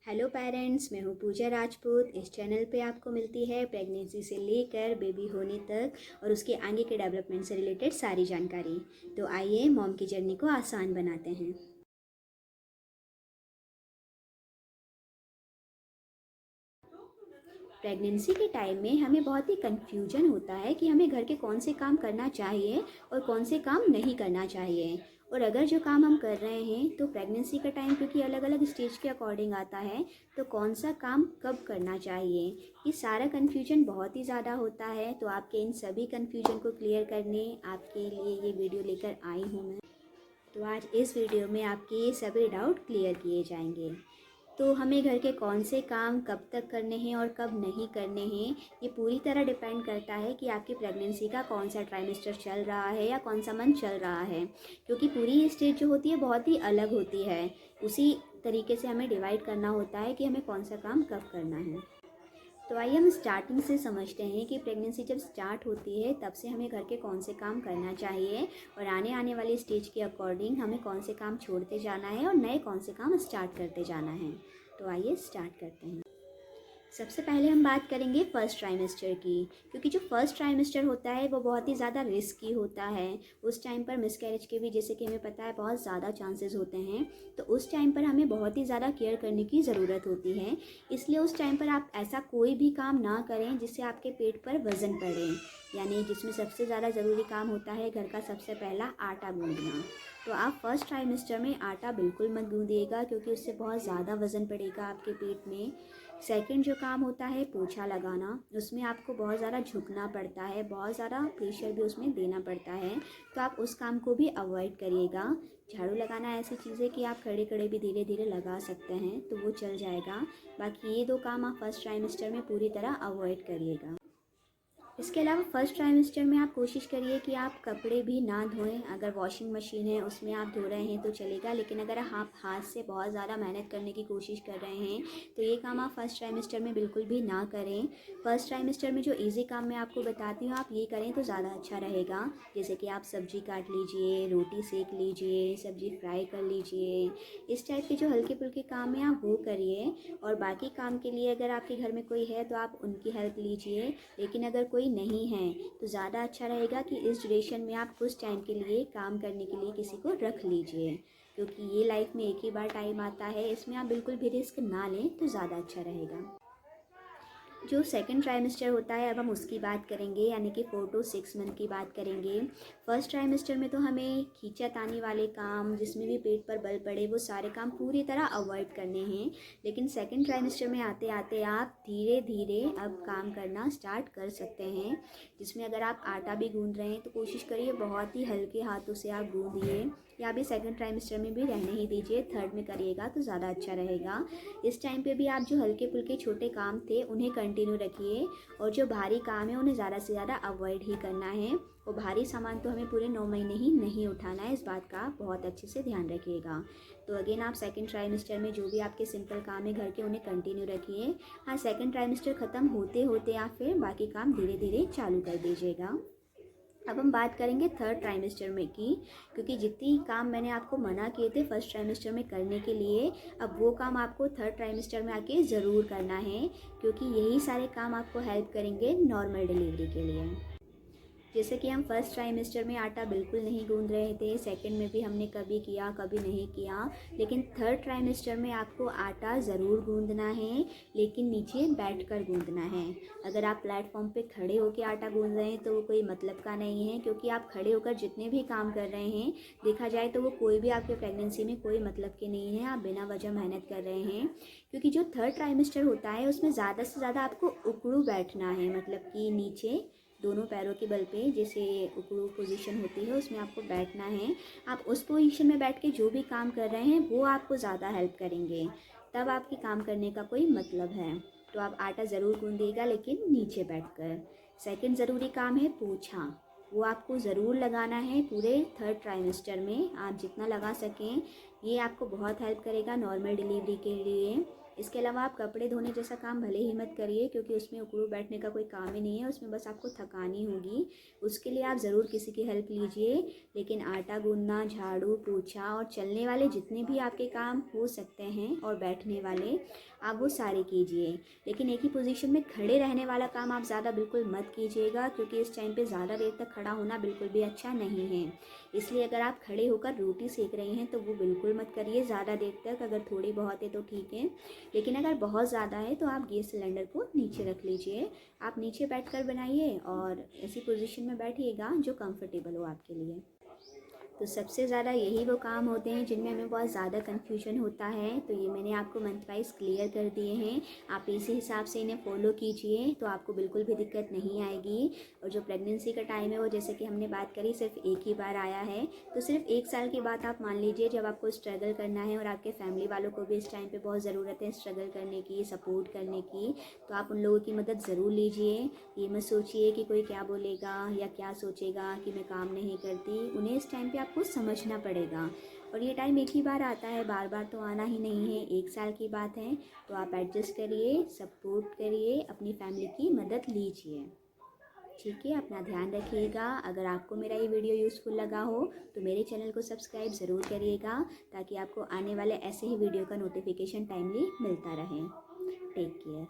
Hello parents, मैं हूँ पूजा राजपूत। इस चैनल पे आपको मिलती है प्रेगनेंसी से लेकर बेबी होने तक और उसके आगे के डेवलपमेंट से रिलेटेड सारी जानकारी। तो आइए मॉम की जर्नी को आसान बनाते हैं। प्रेगनेंसी के टाइम में हमें बहुत ही कन्फ्यूजन होता है कि हमें घर के कौन से काम करना चाहिए और कौन से काम नहीं करना चाहिए। और अगर जो काम हम कर रहे हैं तो प्रेगनेंसी का टाइम क्योंकि अलग अलग स्टेज के अकॉर्डिंग आता है, तो कौन सा काम कब करना चाहिए, ये सारा कन्फ्यूजन बहुत ही ज़्यादा होता है। तो आपके इन सभी कन्फ्यूजन को क्लियर करने आपके लिए ये वीडियो लेकर आई हूँ मैं। तो आज इस वीडियो में आपके ये सभी डाउट क्लियर किए जाएंगे। तो हमें घर के कौन से काम कब तक करने हैं और कब नहीं करने हैं, ये पूरी तरह डिपेंड करता है कि आपकी प्रेगनेंसी का कौन सा ट्राइमेस्टर चल रहा है या कौन सा मंथ चल रहा है। क्योंकि पूरी स्टेज जो होती है बहुत ही अलग होती है। उसी तरीके से हमें डिवाइड करना होता है कि हमें कौन सा काम कब करना है। तो आइए हम स्टार्टिंग से समझते हैं कि प्रेगनेंसी जब स्टार्ट होती है तब से हमें घर के कौन से काम करना चाहिए और आने आने वाली स्टेज के अकॉर्डिंग हमें कौन से काम छोड़ते जाना है और नए कौन से काम स्टार्ट करते जाना है। तो आइए स्टार्ट करते हैं। सबसे पहले हम बात करेंगे फर्स्ट ट्राइमेस्टर की, क्योंकि जो फर्स्ट ट्राइमेस्टर होता है वो बहुत ही ज़्यादा रिस्की होता है। उस टाइम पर मिसकैरेज के भी, जैसे कि हमें पता है, बहुत ज़्यादा चांसेस होते हैं। तो उस टाइम पर हमें बहुत ही ज़्यादा केयर करने की ज़रूरत होती है। इसलिए उस टाइम पर आप ऐसा कोई भी काम ना करें जिससे आपके पेट पर वज़न पड़े। यानी जिसमें सबसे ज़्यादा ज़रूरी काम होता है घर का सबसे पहला आटा गूँदना। तो आप फर्स्ट ट्राइमेस्टर में आटा बिल्कुल मत गूँदिएगा, क्योंकि उससे बहुत ज़्यादा वज़न पड़ेगा आपके पेट में। सेकंड जो काम होता है पोछा लगाना, उसमें आपको बहुत ज़्यादा झुकना पड़ता है, बहुत ज़्यादा प्रेशर भी उसमें देना पड़ता है। तो आप उस काम को भी अवॉइड करिएगा। झाड़ू लगाना ऐसी चीज़ है कि आप खड़े खड़े भी धीरे धीरे लगा सकते हैं, तो वो चल जाएगा। बाकी ये दो काम आप फर्स्ट ट्राइमेस्टर में पूरी तरह अवॉइड करिएगा। इसके अलावा फर्स्ट ट्राइमेस्टर में आप कोशिश करिए कि आप कपड़े भी ना धोएं। अगर वॉशिंग मशीन है उसमें आप धो रहे हैं तो चलेगा, लेकिन अगर आप हाथ से बहुत ज़्यादा मेहनत करने की कोशिश कर रहे हैं तो ये काम आप फर्स्ट ट्राइमेस्टर में बिल्कुल भी ना करें। फर्स्ट ट्राइमेस्टर में जो इजी काम मैं आपको बताती हूँ आप ये करें तो ज़्यादा अच्छा रहेगा। जैसे कि आप सब्ज़ी काट लीजिए, रोटी सेक लीजिए, सब्ज़ी फ्राई कर लीजिए। इस टाइप के जो हल्के फुल्के काम हैं आप वो करिए। और बाकी काम के लिए अगर आपके घर में कोई है तो आप उनकी हेल्प लीजिए, लेकिन अगर कोई नहीं है तो ज़्यादा अच्छा रहेगा कि इस ड्यूरेशन में आप कुछ टाइम के लिए काम करने के लिए किसी को रख लीजिए। क्योंकि ये लाइफ में एक ही बार टाइम आता है, इसमें आप बिल्कुल भी रिस्क ना लें तो ज़्यादा अच्छा रहेगा। जो सेकंड ट्राइमेस्टर होता है अब हम उसकी बात करेंगे, यानी कि 4 to 6 मंथ की बात करेंगे। फर्स्ट ट्राइमेस्टर में तो हमें खींचातानी वाले काम, जिसमें भी पेट पर बल पड़े, वो सारे काम पूरी तरह अवॉइड करने हैं। लेकिन सेकंड ट्राइमेस्टर में आते आते आप धीरे धीरे अब काम करना स्टार्ट कर सकते हैं। जिसमें अगर आप आटा भी गूंद रहे हैं तो कोशिश करिए बहुत ही हल्के हाथों से आप गूंदिए, या भी सेकंड ट्राइमेस्टर में भी रहने ही दीजिए, थर्ड में करिएगा तो ज़्यादा अच्छा रहेगा। इस टाइम पे भी आप जो हल्के फुल्के छोटे काम थे उन्हें कंटिन्यू रखिए, और जो भारी काम है उन्हें ज़्यादा से ज़्यादा अवॉइड ही करना है। और भारी सामान तो हमें पूरे 9 महीने ही नहीं उठाना है, इस बात का बहुत अच्छे से ध्यान रखिएगा। तो अगेन आप सेकंड ट्राइमेस्टर में जो भी आपके सिंपल काम है घर के उन्हें कंटिन्यू रखिए। हाँ, सेकंड ट्राइमेस्टर ख़त्म होते होते आप फिर बाकी काम धीरे धीरे चालू कर दीजिएगा। अब हम बात करेंगे थर्ड ट्राइमेस्टर में की, क्योंकि जितनी काम मैंने आपको मना किए थे फर्स्ट ट्राइमेस्टर में करने के लिए, अब वो काम आपको थर्ड ट्राइमेस्टर में आके ज़रूर करना है, क्योंकि यही सारे काम आपको हेल्प करेंगे नॉर्मल डिलीवरी के लिए। जैसे कि हम फर्स्ट ट्राइमेस्टर में आटा बिल्कुल नहीं गूंद रहे थे, सेकंड में भी हमने कभी किया कभी नहीं किया, लेकिन थर्ड ट्राइमेस्टर में आपको आटा ज़रूर गूंदना है, लेकिन नीचे बैठकर गूंदना है। अगर आप प्लेटफॉर्म पे खड़े होकर आटा गूंद रहे हैं तो वो कोई मतलब का नहीं है, क्योंकि आप खड़े होकर जितने भी काम कर रहे हैं देखा जाए तो वो कोई भी आपके प्रेगनेंसी में कोई मतलब के नहीं है, आप बिना वजह मेहनत कर रहे हैं। क्योंकि जो थर्ड ट्राइमेस्टर होता है उसमें ज़्यादा से ज़्यादा आपको उकड़ू बैठना है, मतलब कि नीचे दोनों पैरों के बल पे जैसे उकड़ू पोजीशन होती है उसमें आपको बैठना है। आप उस पोजीशन में बैठ के जो भी काम कर रहे हैं वो आपको ज़्यादा हेल्प करेंगे, तब आपके काम करने का कोई मतलब है। तो आप आटा ज़रूर गूंदिएगा, लेकिन नीचे बैठकर। सेकंड ज़रूरी काम है पोछा, वो आपको ज़रूर लगाना है पूरे थर्ड ट्राइमेस्टर में, आप जितना लगा सकें। ये आपको बहुत हेल्प करेगा नॉर्मल डिलीवरी के लिए। इसके अलावा आप कपड़े धोने जैसा काम भले ही मत करिए, क्योंकि उसमें उकड़ू बैठने का कोई काम ही नहीं है, उसमें बस आपको थकानी होगी। उसके लिए आप ज़रूर किसी की हेल्प लीजिए, लेकिन आटा गूंदना, झाड़ू पोछा और चलने वाले जितने भी आपके काम हो सकते हैं और बैठने वाले, आप वो सारे कीजिए। लेकिन एक ही पोजीशन में खड़े रहने वाला काम आप ज़्यादा बिल्कुल मत कीजिएगा, क्योंकि इस टाइम पे ज़्यादा देर तक खड़ा होना बिल्कुल भी अच्छा नहीं है। इसलिए अगर आप खड़े होकर रोटी सेक रहे हैं तो वो बिल्कुल मत करिए ज़्यादा देर तक। अगर थोड़ी बहुत है तो ठीक है, लेकिन अगर बहुत ज़्यादा है तो आप गैस सिलेंडर को नीचे रख लीजिए। आप नीचे बैठकर बनाइए और ऐसी पोजीशन में बैठिएगा जो कंफर्टेबल हो आपके लिए। तो सबसे ज़्यादा यही वो काम होते हैं जिनमें हमें बहुत ज़्यादा कन्फ्यूजन होता है। तो ये मैंने आपको मंथ वाइज क्लियर कर दिए हैं, आप इसी हिसाब से इन्हें फॉलो कीजिए तो आपको बिल्कुल भी दिक्कत नहीं आएगी। और जो प्रेगनेंसी का टाइम है वो जैसे कि हमने बात करी सिर्फ एक ही बार आया है, तो सिर्फ 1 साल के बाद आप मान लीजिए जब आपको स्ट्रगल करना है, और आपके फैमिली वालों को भी इस टाइम पर बहुत ज़रूरत है स्ट्रगल करने की, सपोर्ट करने की, तो आप उन लोगों की मदद ज़रूर लीजिए। ये मत सोचिए कि कोई क्या बोलेगा या क्या सोचेगा कि मैं काम नहीं करती। उन्हें इस टाइम पे आपको समझना पड़ेगा, और ये टाइम एक ही बार आता है, बार बार तो आना ही नहीं है। 1 साल की बात है, तो आप एडजस्ट करिए, सपोर्ट करिए, अपनी फैमिली की मदद लीजिए। ठीक है, अपना ध्यान रखिएगा। अगर आपको मेरा ये वीडियो यूज़फुल लगा हो तो मेरे चैनल को सब्सक्राइब ज़रूर करिएगा, ताकि आपको आने वाले ऐसे ही वीडियो का नोटिफिकेशन टाइमली मिलता रहे। Take care.